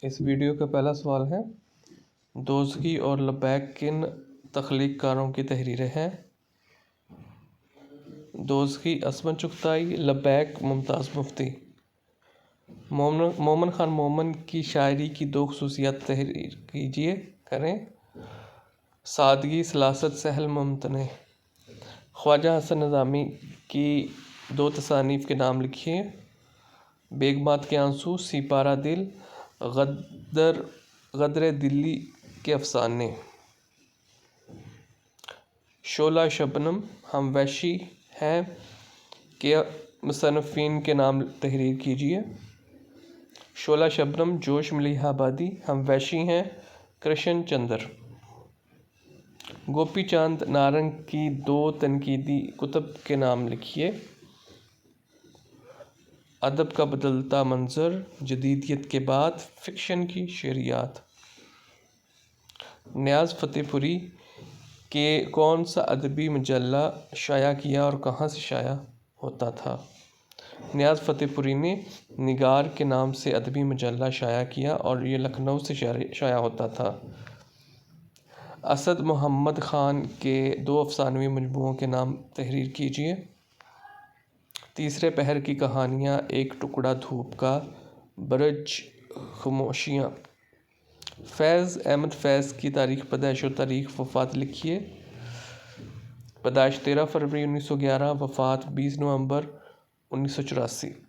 اس video کا پہلا سوال ہے، دوزخی اور لبیک کن تخلیق کاروں کی تحریریں ہیں؟ دوزخی عصمت چغتائی، لبیک ممتاز مفتی۔ مومن خان مومن کی شاعری کی دو خصوصیات تحریر کیجئے کریں۔ سادگی، سلاست، سہل ممتنع۔ خواجہ حسن نظامی کی دو تصانیف کے نام لکھیے۔ بیگمات کے آنسو، سیپارہ دل، غدر دلی کے افسانے۔ شعلہ شبنم، ہم وحشی ہیں کے مصنفین کے نام تحریر کیجئے۔ شعلہ شبنم، جوش ملیحہ آبادی، ہم وحشی ہیں، کرشن چندر۔ گوپی چاند نارنگ کی دو تنقیدی کتب کے نام لکھیے۔ ادب کا بدلتا منظر، جدیدیت کے بعد فکشن کی شعریات۔ نیاز فتح پوری کے کون سا ادبی مجلہ شائع کیا اور کہاں سے شائع ہوتا تھا؟ نیاز فتح پوری نے نگار کے نام سے ادبی مجلہ شائع کیا اور یہ لکھنؤ سے شائع ہوتا تھا۔ اسد محمد خان کے دو افسانوی مجموعوں کے نام تحریر کیجئے۔ تیسرے پہر کی کہانیاں، ایک ٹکڑا دھوپ کا، برج خاموشیاں۔ فیض احمد فیض کی تاریخ پیدائش و تاریخ وفات لکھیے۔ پیدائش 13 فروری 1911، وفات 20 نومبر 1984۔